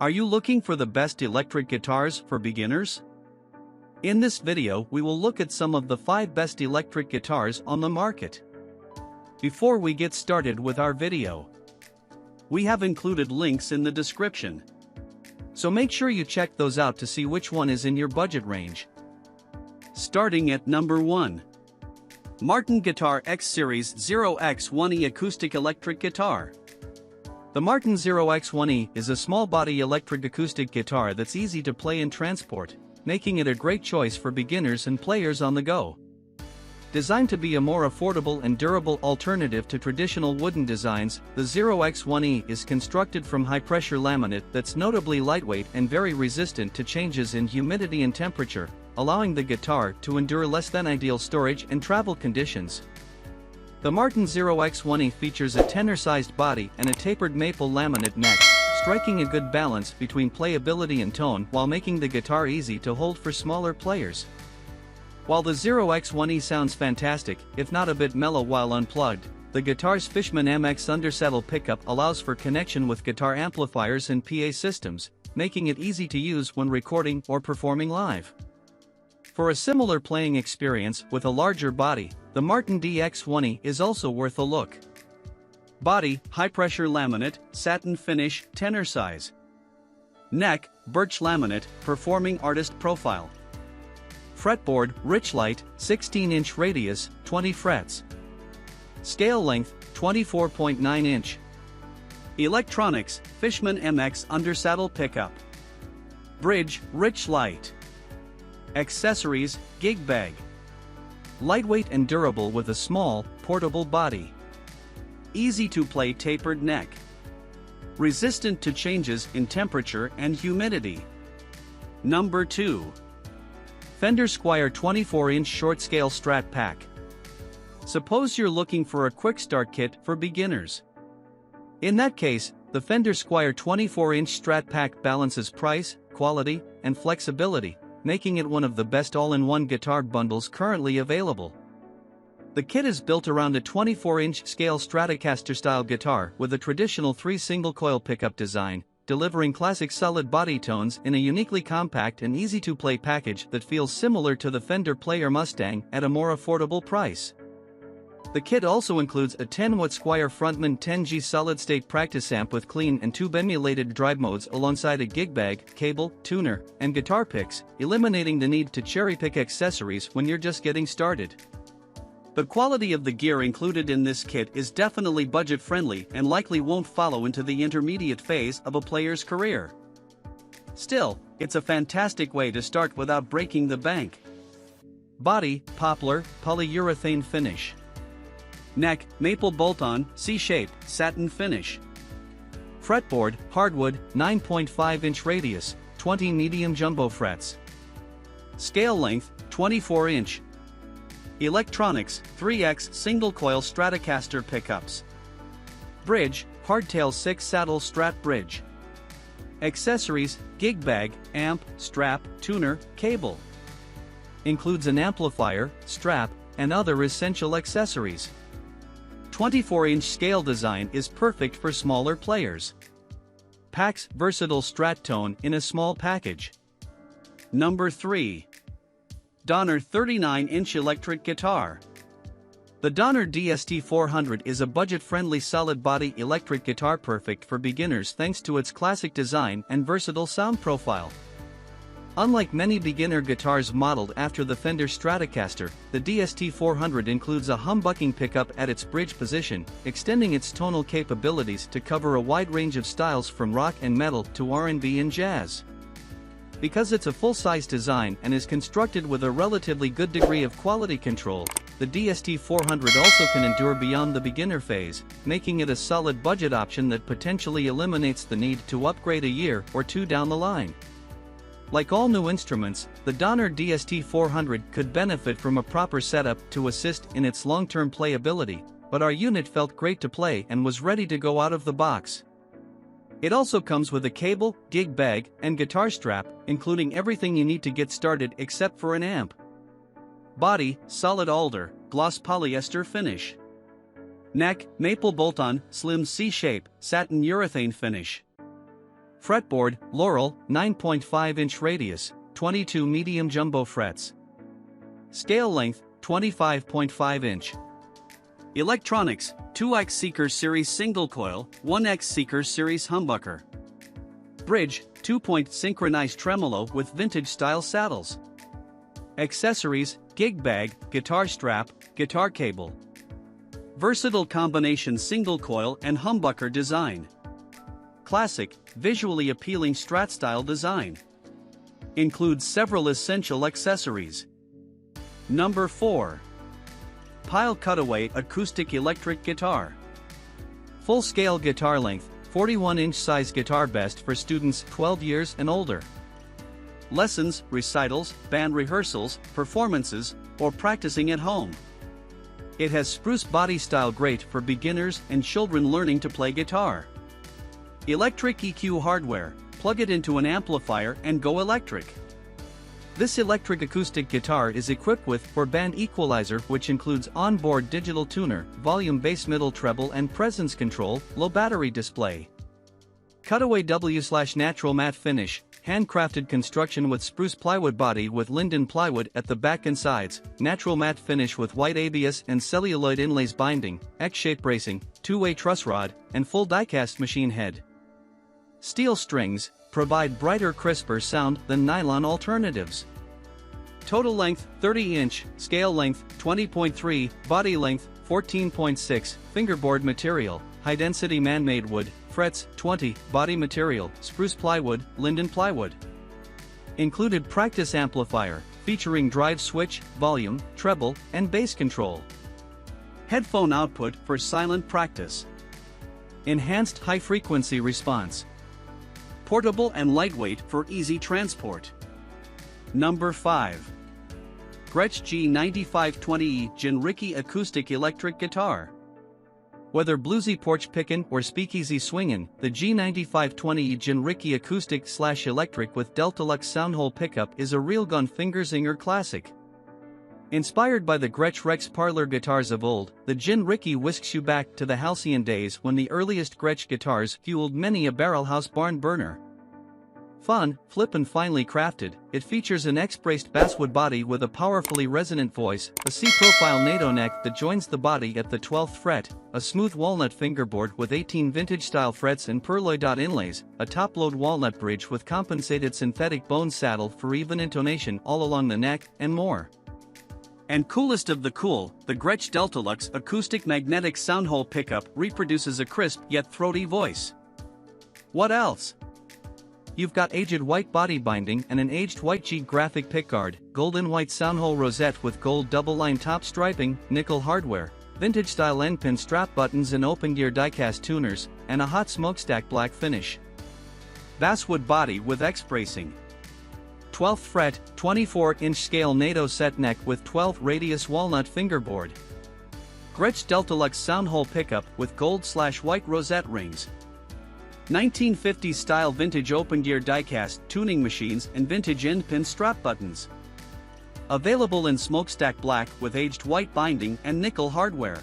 Are you looking for the best electric guitars for beginners? In this video we will look at some of the 5 best electric guitars on the market. Before we get started with our video, we have included links in the description. So make sure you check those out to see which one is in your budget range. Starting at number 1. Martin Guitar X Series 0X1E Acoustic Electric Guitar. The Martin 0X1E is a small-body electric acoustic guitar that's easy to play and transport, making it a great choice for beginners and players on the go. Designed to be a more affordable and durable alternative to traditional wooden designs, the 0X1E is constructed from high-pressure laminate that's notably lightweight and very resistant to changes in humidity and temperature, allowing the guitar to endure less than ideal storage and travel conditions. The Martin 0X1E features a tenor-sized body and a tapered maple laminate neck, striking a good balance between playability and tone while making the guitar easy to hold for smaller players. While the 0X1E sounds fantastic, if not a bit mellow while unplugged, the guitar's Fishman MX undersaddle pickup allows for connection with guitar amplifiers and PA systems, making it easy to use when recording or performing live. For a similar playing experience with a larger body, the Martin DX1E is also worth a look. Body, high-pressure laminate, satin finish, tenor size. Neck, birch laminate, performing artist profile. Fretboard, rich light, 16-inch radius, 20 frets. Scale length, 24.9 inch. Electronics, Fishman MX undersaddle pickup. Bridge, rich light. Accessories, gig bag. Lightweight and durable with a small, portable body. Easy to play tapered neck. Resistant to changes in temperature and humidity. Number 2. Fender Squier 24-inch short-scale Strat Pack. Suppose you're looking for a quick start kit for beginners. In that case, the Fender Squier 24-inch Strat Pack balances price, quality, and flexibility, making it one of the best all-in-one guitar bundles currently available. The kit is built around a 24-inch scale Stratocaster-style guitar with a traditional 3 single-coil pickup design, delivering classic solid body tones in a uniquely compact and easy-to-play package that feels similar to the Fender Player Mustang at a more affordable price. The kit also includes a 10-watt Squier Frontman 10G solid-state practice amp with clean and tube-emulated drive modes alongside a gig bag, cable, tuner, and guitar picks, eliminating the need to cherry-pick accessories when you're just getting started. The quality of the gear included in this kit is definitely budget-friendly and likely won't follow into the intermediate phase of a player's career. Still, it's a fantastic way to start without breaking the bank. Body, poplar, polyurethane finish. Neck, maple bolt-on, C-shape, satin finish. Fretboard, hardwood, 9.5-inch radius, 20 medium jumbo frets. Scale length, 24-inch. Electronics, 3X single-coil Stratocaster pickups. Bridge, hardtail 6-saddle Strat bridge. Accessories, gig bag, amp, strap, tuner, cable. Includes an amplifier, strap, and other essential accessories. 24-inch scale design is perfect for smaller players. Packs versatile Strat tone in a small package. Number 3. Donner 39-inch electric guitar. The Donner DST-400 is a budget-friendly solid-body electric guitar perfect for beginners thanks to its classic design and versatile sound profile. Unlike many beginner guitars modeled after the Fender Stratocaster, the DST-400 includes a humbucking pickup at its bridge position, extending its tonal capabilities to cover a wide range of styles from rock and metal to R&B and jazz. Because it's a full-size design and is constructed with a relatively good degree of quality control, the DST-400 also can endure beyond the beginner phase, making it a solid budget option that potentially eliminates the need to upgrade a year or two down the line. Like all new instruments, the Donner DST-400 could benefit from a proper setup to assist in its long-term playability, but our unit felt great to play and was ready to go out of the box. It also comes with a cable, gig bag, and guitar strap, including everything you need to get started except for an amp. Body, solid alder, gloss polyester finish. Neck, maple bolt-on, slim C-shape, satin urethane finish. Fretboard, Laurel, 9.5-inch radius, 22 medium jumbo frets. Scale length, 25.5-inch. Electronics, 2X Seeker Series single coil, 1X Seeker Series humbucker. Bridge, 2-point synchronized tremolo with vintage-style saddles. Accessories, gig bag, guitar strap, guitar cable. Versatile combination single coil and humbucker design. Classic, visually appealing Strat-style design. Includes several essential accessories. Number 4. Pile Cutaway Acoustic Electric Guitar. Full-scale guitar length, 41-inch size guitar, best for students 12 years and older. Lessons, recitals, band rehearsals, performances, or practicing at home. It has spruce body style, great for beginners and children learning to play guitar. Electric EQ hardware, plug it into an amplifier and go electric. This electric acoustic guitar is equipped with four-band equalizer, which includes onboard digital tuner, volume, bass, middle, treble and presence control, low battery display. Cutaway W/natural matte finish, handcrafted construction with spruce plywood body with linden plywood at the back and sides, natural matte finish with white ABS and celluloid inlays binding, X-shape bracing, two-way truss rod, and full die-cast machine head. Steel strings provide brighter, crisper sound than nylon alternatives. Total length 30-inch, scale length 20.3, body length 14.6, fingerboard material, high-density man-made wood, frets 20, body material, spruce plywood, linden plywood. Included practice amplifier, featuring drive switch, volume, treble, and bass control. Headphone output for silent practice. Enhanced high-frequency response. Portable and lightweight for easy transport. Number 5. Gretsch G9520E Jinriki Acoustic Electric Guitar. Whether bluesy porch pickin' or speakeasy swingin', the G9520E Jinriki Acoustic/Electric with Deltalux soundhole pickup is a real gun fingerzinger classic. Inspired by the Gretsch Rex parlor guitars of old, the Jinriki whisks you back to the halcyon days when the earliest Gretsch guitars fueled many a barrelhouse barn burner. Fun, flip and finely crafted, it features an X-braced basswood body with a powerfully resonant voice, a C-profile NATO neck that joins the body at the 12th fret, a smooth walnut fingerboard with 18 vintage-style frets and pearloid dot inlays, a top-load walnut bridge with compensated synthetic bone saddle for even intonation all along the neck, and more. And coolest of the cool, the Gretsch Deltalux acoustic magnetic soundhole pickup reproduces a crisp yet throaty voice. What else? You've got aged white body binding and an aged white G graphic pickguard, golden white soundhole rosette with gold double-line top striping, nickel hardware, vintage-style end-pin strap buttons and open-gear die-cast tuners, and a hot smokestack black finish. Basswood body with X-bracing. 12th fret, 24-inch scale NATO set neck with 12 radius walnut fingerboard. Gretsch Deltalux soundhole pickup with gold/white rosette rings. 1950s style vintage open-gear die-cast tuning machines and vintage end-pin strap buttons. Available in smokestack black with aged white binding and nickel hardware.